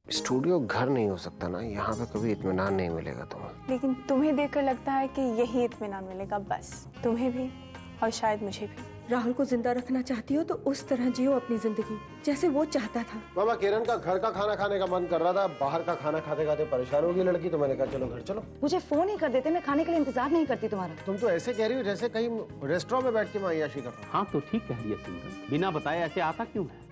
Studio घर नहीं हो सकता ना, यहाँ पे कभी इत्मीनान नहीं मिलेगा तुम्हें। लेकिन तुम्हें देखकर लगता है कि यही इत्मीनान मिलेगा, बस तुम्हें भी और शायद मुझे भी। राहुल को जिंदा रखना चाहती हो तो उस तरह जियो अपनी जिंदगी जैसे वो चाहता था। मामा, किरण का घर का खाना खाने का मन कर रहा था, बाहर का खाना खाते खाते परेशान होगी लड़की, तो मैंने कहा चलो घर चलो। मुझे फोन ही कर देते, मैं खाने के लिए इंतजार नहीं करती तुम्हारा। तुम तो ऐसे कह रही हो जैसे कहीं रेस्टोरेंट में बैठ के मैं अय्याशी कर रहा हूं। हाँ तो ठीक कह रही है सिमरन, बिना बताए ऐसे आता क्यों है?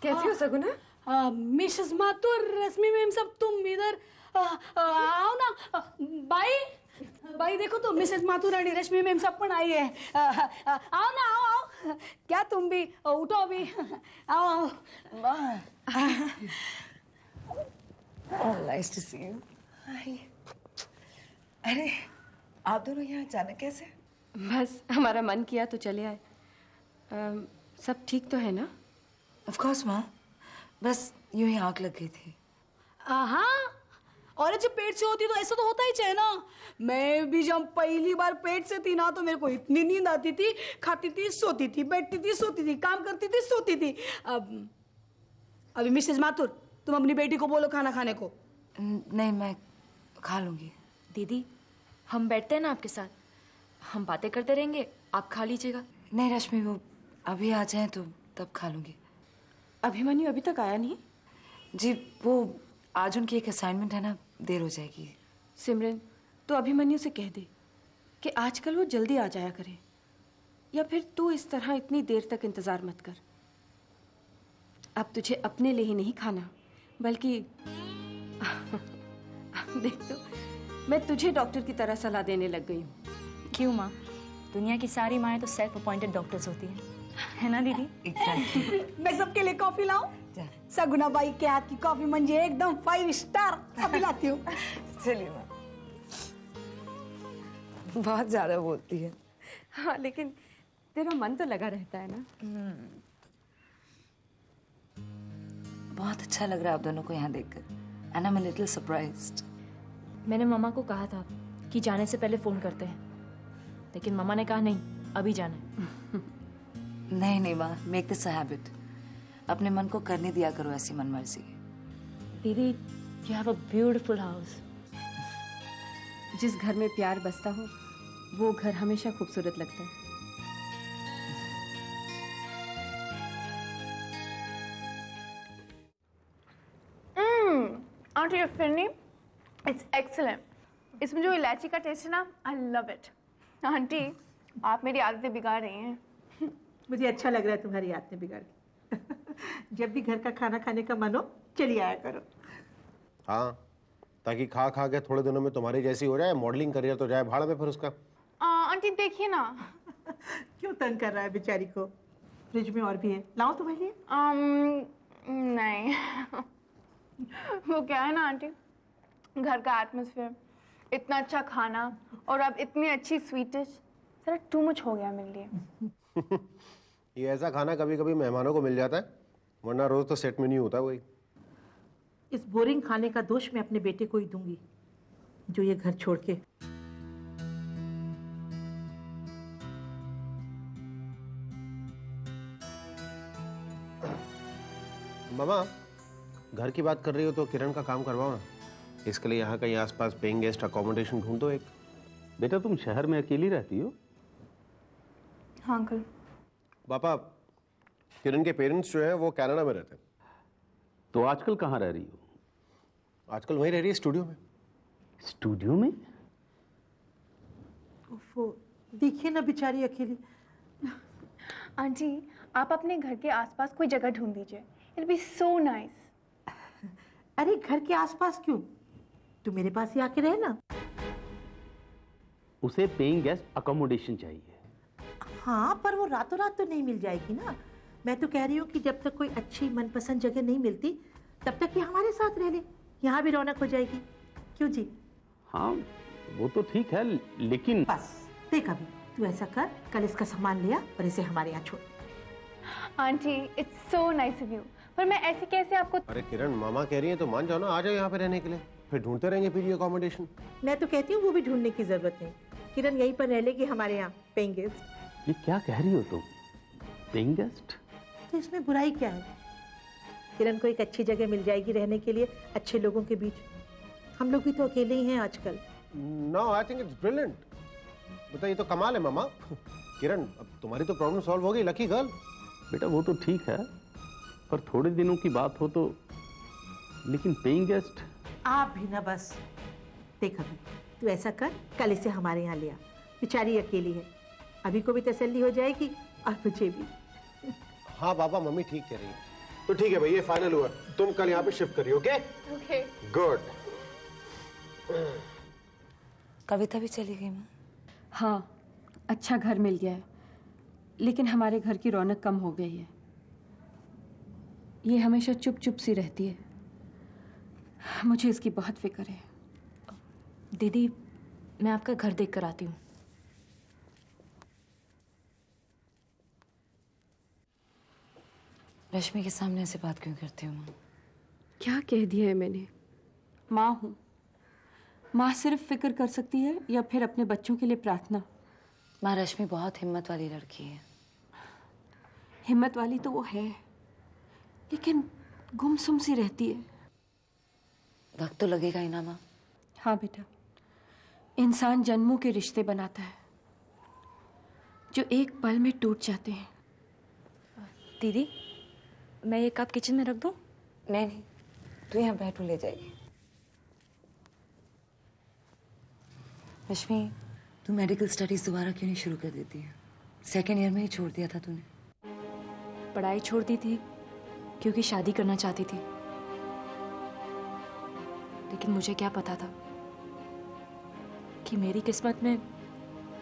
कैसी हो सगुना? मिसेस माथुर, रश्मि मैम, सब तुम इधर आओ ना। बाई देखो तो मिसेस माथुर और रश्मि मैम सब पण आई है। आओ ना, आओ। क्या तुम भी उठो अभी, आओ। Nice to see you. अरे आप दोनों यहाँ अचानक कैसे? बस हमारा मन किया तो चले आए। सब ठीक तो है ना? ऑफ कोर्स माँ, बस यूं ही आग लग गई थी। हाँ, और जब पेट से होती तो ऐसा तो होता ही चाहिए ना। मैं भी जब पहली बार पेट से थी ना तो मेरे को इतनी नींद आती थी, खाती थी सोती थी, बैठती थी सोती थी, काम करती थी सोती थी। अभी मिसेस माथुर, तुम अपनी बेटी को बोलो खाना खाने को। नहीं, मैं खा लूंगी। दीदी, हम बैठते हैं ना आपके साथ, हम बातें करते रहेंगे, आप खा लीजिएगा। नहीं रश्मि, वो अभी आ जाए तो तब खा लूंगी। अभिमन्यु अभी तक आया नहीं? जी, वो आज उनकी एक असाइनमेंट है ना, देर हो जाएगी। सिमरन, तो अभिमन्यु से कह दे कि आजकल वो जल्दी आ जाया करे, या फिर तू इस तरह इतनी देर तक इंतजार मत कर। अब तुझे अपने लिए ही नहीं खाना, बल्कि देख तो, मैं तुझे डॉक्टर की तरह सलाह देने लग गई हूँ। क्यों माँ? दुनिया की सारी माएँ तो सेल्फ अपॉइंटेड डॉक्टर्स होती हैं, है ना दीदी? एग्जैक्टली। मैं सबके लिए कॉफी लाऊं? सगुना बाई के हाथ की कॉफी मंजे एकदम 5 स्टार। अभी लाती हूँ। चलिए माँ। बहुत ज्यादा बोलती है। हाँ, लेकिन तेरा मन तो लगा रहता है ना। बहुत अच्छा लग रहा है आप दोनों को यहाँ देखकर, and I'm a little surprised। मैंने मामा को कहा था कि जाने से पहले फोन करते हैं, लेकिन मामा ने कहा नहीं, अभी जाना है। नहीं माँ, मेक दिस अ हैबिट। अपने मन को करने दिया करो ऐसी मनमर्जी। दीदी, you have a beautiful house. जिस घर में प्यार बसता हो वो घर हमेशा खूबसूरत लगता है। Aren't you funny? It's excellent. इसमें जो इलायची का टेस्ट है ना, I love it. आंटी, आप मेरी आदतें बिगाड़ रही हैं। मुझे अच्छा लग रहा है तुम्हारी आदतें बिगाड़ के। जब भी घर का खाना खाने का मन हो, चली आया करो। हाँ, ताकि खा खा के थोड़े दिनों में तुम्हारी जैसी हो जाए, मॉडलिंग करियर तो जाए भाड़ में फिर उसका। आंटी देखिए ना। क्यों तंग कर रहा है बेचारी को? फ्रिज में और भी है, लाओ तुम्हारे लिए। नहीं। वो क्या है ना आंटी, घर का एटमॉस्फेयर, इतना अच्छा खाना और अब इतनी अच्छी स्वीट डिश, जरा टू मच हो गया मेरे लिए। ये ये ऐसा खाना कभी कभी मेहमानों को मिल जाता है, वरना रोज तो सेट में नहीं होता वही। इस बोरिंग खाने का दोष मैं अपने बेटे को ही दूंगी, जो ये घर छोड़ के मामा, घर की बात कर रही हो तो किरण का काम करवाओ ना। इसके लिए यहाँ कहीं आसपास पेइंग गेस्ट अकोमोडेशन ढूंढ दो एक। बेटा तुम शहर में अकेली रहती हो? हाँ अंकल। पापा, किरण के पेरेंट्स जो हैं वो कनाडा में रहते हैं। तो आजकल कहाँ रह रही हो? आजकल वहीं रह रही है, स्टूडियो में। स्टूडियो में? वो देखिए ना बेचारी अकेली। आंटी, आप अपने घर के आसपास कोई जगह ढूंढ दीजिए। It be so nice. अरे घर के आसपास क्यों, तू मेरे पास ही आके रहे ना। उसे पेइंग गेस्ट अकोमोडेशन चाहिए। हाँ, पर वो रातों रात तो नहीं मिल जाएगी ना। मैं तो कह रही हूँ कि जब तक कोई अच्छी मनपसंद जगह नहीं मिलती तब तक ये हमारे साथ रह ले, यहाँ भी रौनक हो जाएगी। क्यों जी? हाँ वो तो ठीक है, लेकिन बस देख अभी, तू ऐसा कर, कल इसका सामान लिया और इसे हमारे यहाँ छोड़। Aunty, it's so nice of you, पर मैं ऐसे कैसे आपको। अरे किरण, मामा कह रही है तो मान जाओ ना, आ जाओ यहाँ पे रहने के लिए, फिर ढूंढते रहेंगे फिर ये अकोमोडेशन। मैं तो कहती हूँ वो भी ढूंढने की जरूरत नहीं, किरण यहीं पर रह लेगी हमारे यहाँ पेइंग गेस्ट। ये क्या कह रही हो तुम? Paying guest? तो इसमें बुराई क्या है? किरण को एक अच्छी जगह मिल जाएगी रहने के लिए, अच्छे लोगों के बीच। हम लोग भी तो अकेले ही हैं आजकल। No, I think it's brilliant. बताइए, तो कमाल है मामा। किरण, अब तुम्हारी तो प्रॉब्लम सॉल्व हो गई, लकी गर्ल। बेटा वो तो ठीक है, पर थोड़े दिनों की बात हो तो। लेकिन पेइंग गेस्ट? आप भी ना बस। देख अभी, तू ऐसा कर, कल इसे हमारे यहाँ लिया, बेचारी अकेली है, अभी को भी तसल्ली हो जाएगी और मुझे भी। हाँ पापा, मम्मी ठीक कह रही है। तो ठीक है भाई, ये फाइनल हुआ, तुम कल यहाँ पे शिफ्ट करिए। Okay okay, good. कविता भी चली गई माँ? हाँ, अच्छा घर मिल गया है, लेकिन हमारे घर की रौनक कम हो गई है। ये हमेशा चुप चुप सी रहती है, मुझे इसकी बहुत फिक्र है। दीदी, मैं आपका घर देख कर आती हूँ। रश्मि के सामने ऐसे बात क्यों करती हूँ माँ? क्या कह दिया है मैंने? माँ हूँ। माँ सिर्फ फिक्र कर सकती है या फिर अपने बच्चों के लिए प्रार्थना। माँ, रश्मि बहुत हिम्मत वाली लड़की है। हिम्मत वाली तो वो है, लेकिन गुमसुम सी रहती है। वक्त तो लगेगा ही ना माँ। हाँ बेटा, इंसान जन्मों के रिश्ते बनाता है जो एक पल में टूट जाते हैं। दीदी, मैं ये कप किचन में रख दूँ? नहीं नहीं, तू यहाँ बैठो, ले जाएगी। रश्मि, तू मेडिकल स्टडीज दोबारा क्यों नहीं शुरू कर देती है? सेकेंड ईयर में ही छोड़ दिया था तूने। पढ़ाई छोड़ दी थी क्योंकि शादी करना चाहती थी, लेकिन मुझे क्या पता था कि मेरी किस्मत में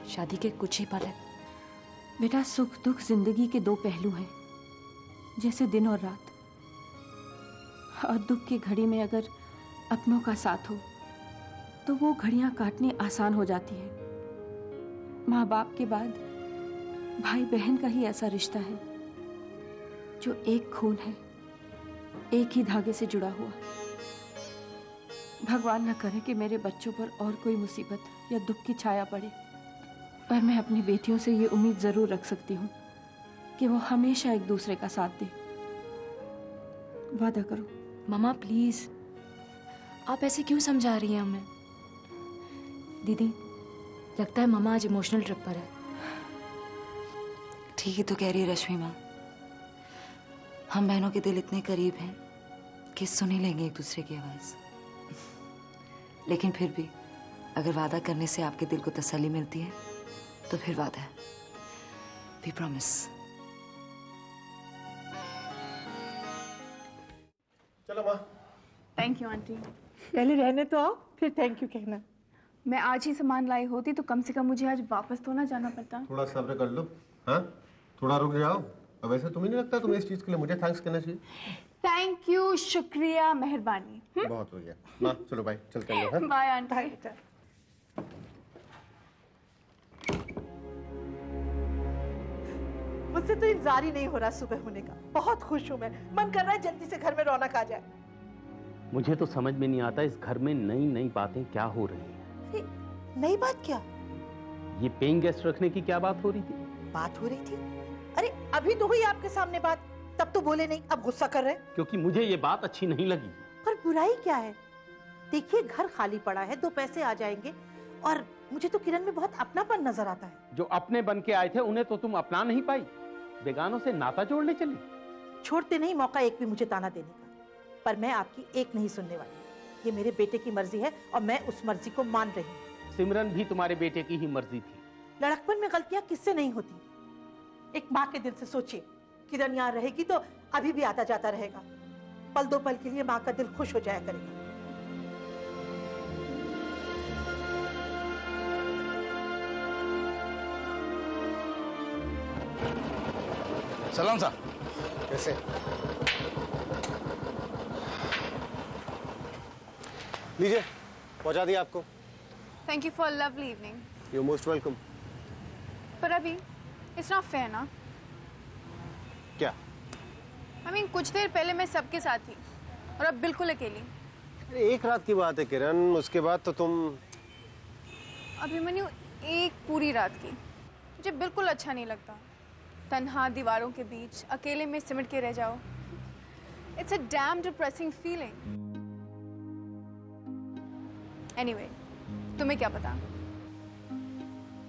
शादी के कुछ ही पल है। बेटा, सुख दुख जिंदगी के दो पहलू हैं, जैसे दिन और रात। और दुख की घड़ी में अगर अपनों का साथ हो तो वो घड़ियां काटनी आसान हो जाती है। माँ बाप के बाद भाई बहन का ही ऐसा रिश्ता है जो एक खून है, एक ही धागे से जुड़ा हुआ। भगवान न करे कि मेरे बच्चों पर और कोई मुसीबत या दुख की छाया पड़े, पर मैं अपनी बेटियों से ये उम्मीद जरूर रख सकती हूँ कि वो हमेशा एक दूसरे का साथ दे। वादा करो। मम्मा प्लीज, आप ऐसे क्यों समझा रही हैं हमें? दीदी, लगता है मम्मा आज इमोशनल ट्रिप पर है। ठीक ही तो कह रही है रश्मि माँ, हम बहनों के दिल इतने करीब हैं कि सुन ही लेंगे एक दूसरे की आवाज। लेकिन फिर भी अगर वादा करने से आपके दिल को तसल्ली मिलती है तो फिर वादा है। We promise. चलो माँ। Thank you aunty. पहले रहने तो आओ, फिर थैंक यू कहना। मैं आज ही सामान लाई होती तो कम से कम मुझे आज वापस तो ना जाना पड़ता। थोड़ा सब्र कर लो, हाँ, थोड़ा रुक जाओ। अब वैसे तुम्हें नहीं लगता तुम्हें इस चीज के लिए मुझे थैंक्स कहना चाहिए? थैंक यू, शुक्रिया, मेहरबानी। बहुत हो गया माँ, चलो बाय, चलते हैं। Bye aunty. मुझसे तो इंतजार ही नहीं हो रहा सुबह होने का। बहुत खुश हूँ मैं, मन कर रहा है जल्दी से घर में रौनक आ जाए। मुझे तो समझ में नहीं आता इस घर में नई नई बातें क्या हो रही हैं। ये नई बात क्या? ये पेइंग गेस्ट रखने की क्या बात हो रही थी? बात हो रही थी? अरे अभी तो हुई आपके सामने बात, तब तो बोले नहीं, अब गुस्सा कर रहे हैं। क्योंकि मुझे ये बात अच्छी नहीं लगी। पर बुराई क्या है? देखिए घर खाली पड़ा है, 2 पैसे आ जाएंगे, और मुझे तो किरण में बहुत अपनापन नजर आता है। जो अपने बन के आए थे उन्हें तो तुम अपना नहीं पाई, बेगानों से नाता जोड़ने चली। छोड़ते नहीं मौका एक भी मुझे ताना देने का, पर मैं आपकी एक नहीं सुनने वाली। ये मेरे बेटे की मर्जी है और मैं उस मर्जी को मान रही हूँ। सिमरन भी तुम्हारे बेटे की ही मर्जी थी। लड़कपन में गलतियां किससे नहीं होती? एक माँ के दिल से सोचिए, किरण यहाँ रहेगी तो अभी भी आता जाता रहेगा। पल 2 पल के लिए माँ का दिल खुश हो जाया करेगा। सलाम साहब। कैसे? लीजिए, पहुंचा दिया आपको। Thank you for lovely evening. You most welcome. पर अभी इट्स नॉट फेयर ना। क्या? I mean, कुछ देर पहले मैं सबके साथ थी और अब बिल्कुल अकेली। अरे एक रात की बात है किरण, उसके बाद तो तुम। अभिमन्यु, एक पूरी रात की मुझे बिल्कुल अच्छा नहीं लगता। तन्हा दीवारों के बीच अकेले में सिमट के रह जाओ। It's a dam depressing feeling. Anyway, तुम्हें क्या पता?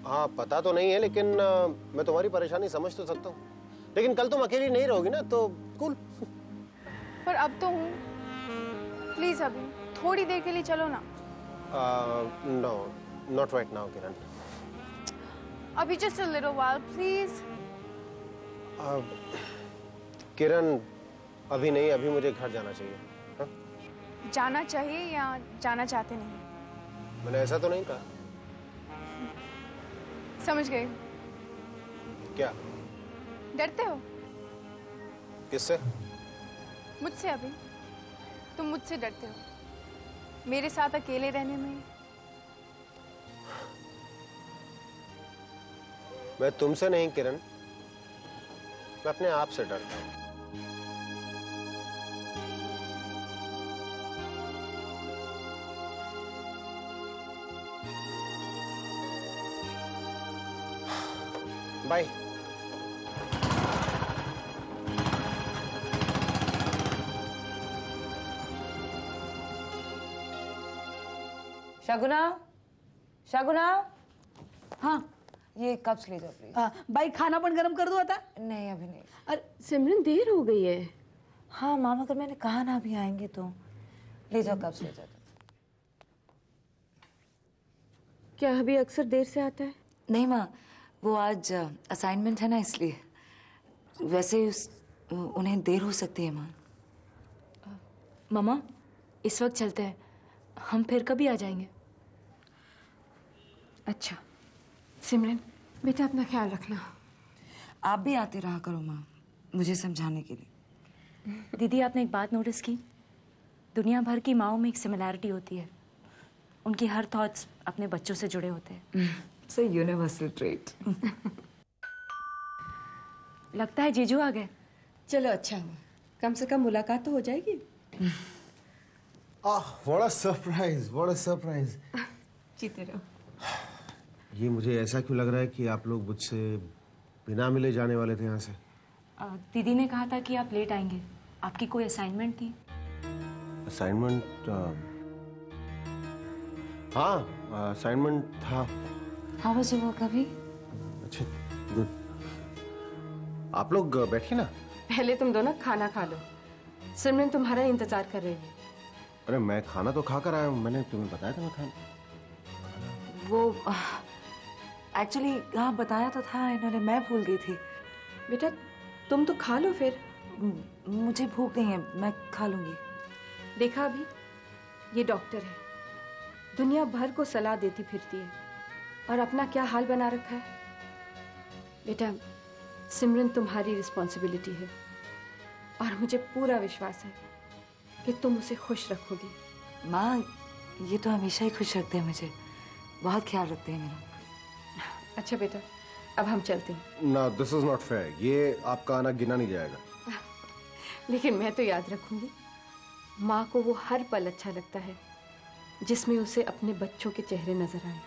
हाँ पता तो नहीं है, लेकिन मैं तुम्हारी परेशानी समझ तो सकता हूँ। लेकिन कल तुम अकेली नहीं रहोगी ना, तो कूल। पर अब तो हूँ। प्लीज अभी थोड़ी देर के लिए चलो ना। No, not right now Kiran. अभी just a little while please. Kiran अभी नहीं, अभी मुझे घर जाना चाहिए। हा? जाना चाहिए या जाना चाहते नहीं? मैंने ऐसा तो नहीं कहा। समझ गई। क्या? डरते हो? किससे? मुझसे अभी। तुम मुझसे डरते हो मेरे साथ अकेले रहने में। मैं तुमसे नहीं किरण, मैं अपने आप से डरता हूँ। बाय। शगुना, शगुना। हाँ, ये कप्स ले जाओ प्लीज। भाई खाना पण गरम कर दो आता। नहीं अभी नहीं। अरे सिमरन, देर हो गई है। हाँ मामा, अगर मैंने कहा ना अभी आएंगे तो ले जाओ, कप्स ले जाओ। क्या अभी अक्सर देर से आता है? नहीं माँ, वो आज असाइनमेंट है ना, इसलिए। वैसे उन्हें देर हो सकती है माँ। मम्मा, इस वक्त चलते हैं, हम फिर कभी आ जाएंगे। अच्छा सिमरन, बेटा अपना ख्याल रखना। आप भी आते रहा करो माँ, मुझे समझाने के लिए। दीदी, आपने एक बात नोटिस की? दुनिया भर की माओं में एक सिमिलैरिटी होती है। उनकी हर थॉट्स अपने बच्चों से जुड़े होते हैं। So universal trait. लगता है जीजू आ गए। चलो अच्छा हुआ, कम से कम मुलाकात तो हो जाएगी। What a surprise, what a surprise। जीते रहो। ये मुझे ऐसा क्यों लग रहा है कि आप लोग मुझसे बिना मिले जाने वाले थे यहाँ से? दीदी ने कहा था कि आप लेट आएंगे। आपकी कोई असाइनमेंट थी? असाइनमेंट? हाँ, असाइनमेंट था। हाउ वाज योर वर्क अभी? अच्छा, गुड। आप लोग बैठिए ना। पहले तुम दोनों खाना खा लो, सिमरन तुम्हारा इंतजार कर रही है। अरे मैं खाना तो खा कर आया हूँ, मैंने तुम्हें बताया था मैं खाना। वो एक्चुअली हाँ बताया तो था इन्होंने, मैं भूल गई थी। बेटा तुम तो खा लो फिर। मुझे भूख नहीं है, मैं खा लूंगी। देखा अभी, ये डॉक्टर है, दुनिया भर को सलाह देती फिरती है, और अपना क्या हाल बना रखा है। बेटा सिमरन तुम्हारी रिस्पॉन्सिबिलिटी है, और मुझे पूरा विश्वास है कि तुम उसे खुश रखोगी। माँ, ये तो हमेशा ही खुश रखते हैं मुझे, बहुत ख्याल रखते हैं मेरा। अच्छा बेटा, अब हम चलते हैं। ना, दिस इज नॉट फेयर। ये आपका आना गिना नहीं जाएगा। लेकिन मैं तो याद रखूंगी। माँ को वो हर पल अच्छा लगता है जिसमें उसे अपने बच्चों के चेहरे नजर आए।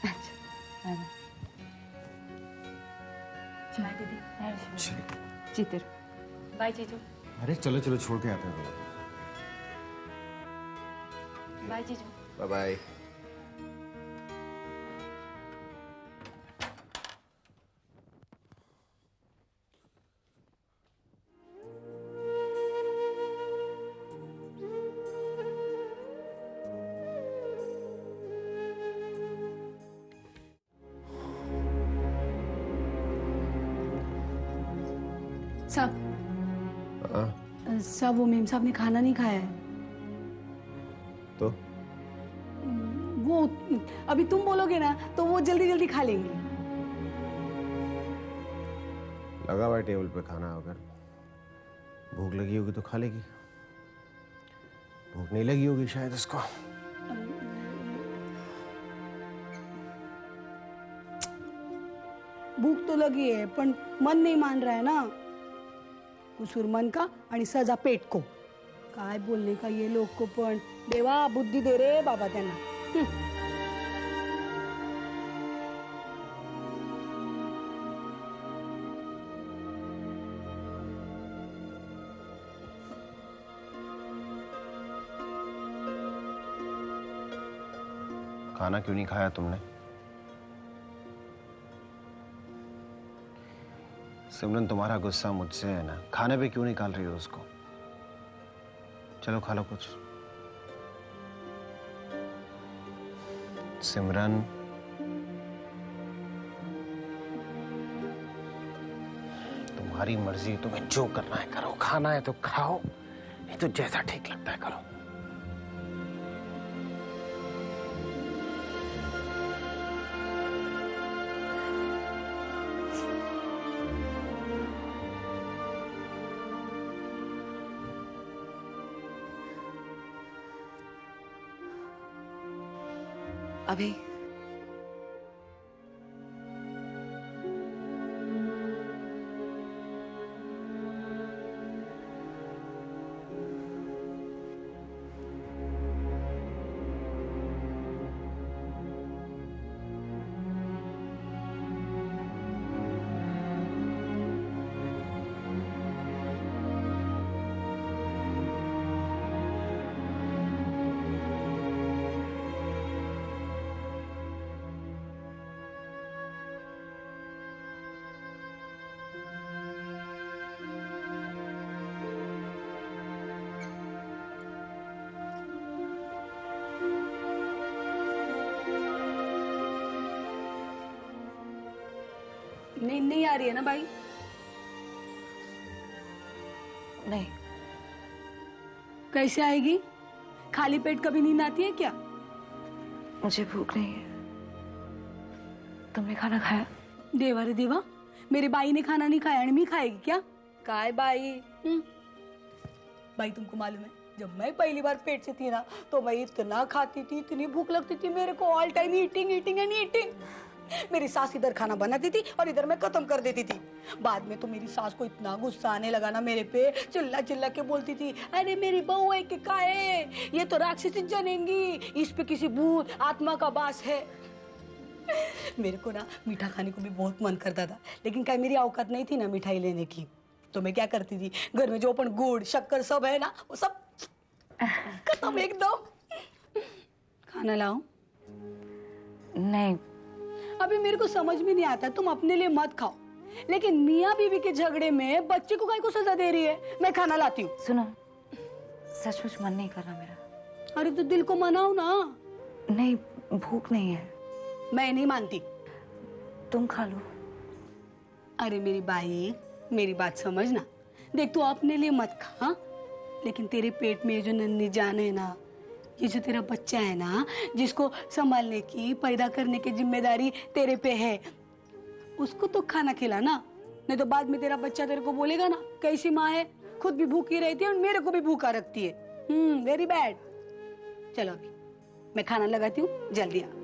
अच्छा बाय दीदी। जीते रहो। बाय जीजू। अरे चलो चलो, छोड़ के आते हैं। बाय जीजू। Bye bye. साहब वो मेम साहब ने खाना नहीं खाया है। तो वो अभी तुम बोलोगे ना तो वो जल्दी जल्दी खा लेंगे। लगा हुआ है टेबल पे खाना, अगर भूख लगी होगी तो खा लेगी, भूख नहीं लगी होगी शायद उसको। भूक तो लगी है पण मन नहीं मान रहा है ना। कुसूर मन का आणि सजा पेट को। काय बोलणे का ये लोग को पण। देवा बुद्धी दे रे बाबा त्यांना। खाना क्यों नहीं खाया तुमने? सिमरन, तुम्हारा गुस्सा मुझसे है ना, खाने पे क्यों निकाल रही हो उसको? चलो खा लो कुछ। सिमरन, तुम्हारी मर्जी, तुम्हें जो करना है करो, खाना है तो खाओ, नहीं तो जैसा ठीक लगता है करो। अभी नींद नहीं आ रही है ना भाई? नहीं। कैसे आएगी? खाली पेट कभी नींद आती है क्या? मुझे भूख नहीं है। तुमने खाना खाया? देवा रे देवा, मेरे बाई ने खाना नहीं खाया, मी खाएगी क्या? काय बाई? भाई तुमको मालूम है, जब मैं पहली बार पेट से थी ना तो मैं इतना खाती थी, इतनी भूख लगती थी मेरे को, all time eating eating and eating. मेरी सास इधर खाना बनाती थी और इधर मैं खत्म कर देती थी। बाद में तो मेरी सास को इतना गुस्सा आने लगा ना मेरे पे, चिल्ला चिल्ला के बोलती थी, अरे मेरी बहू है कि क्या है, ये तो राक्षसी जनेंगी, इस पे किसी भूत आत्मा का वास है। मेरे को ना मीठा खाने को भी बहुत मन करता था, लेकिन क्या मेरी औकात नहीं थी ना मिठाई लेने की। तो मैं क्या करती थी, घर में जो अपन गुड़ शक्कर सब है ना वो सब खत्म एकदम। खाना लाऊं? नहीं। अभी मेरे को समझ में नहीं आता, तुम अपने लिए मत खाओ, लेकिन मियाँ बीवी के झगड़े में बच्चे को काहे को सजा दे रही है? मैं खाना लाती हूँ। सुनो, सचमुच मन नहीं कर रहा मेरा। अरे तो दिल को मनाओ ना। नहीं, भूख नहीं है। मैं नहीं मानती। तुम खा लो। अरे मेरी बाई, मेरी बात समझना। देख तू अपने लिए मत खा, लेकिन तेरे पेट में जो नन्ही जान है ना, ये जो तेरा बच्चा है ना, जिसको संभालने की पैदा करने की जिम्मेदारी तेरे पे है, उसको तो खाना खिलाना। नहीं तो बाद में तेरा बच्चा तेरे को बोलेगा ना, कैसी माँ है, खुद भी भूखी रहती है और मेरे को भी भूखा रखती है। Very bad. चलो अभी मैं खाना लगाती हूँ, जल्दी आ।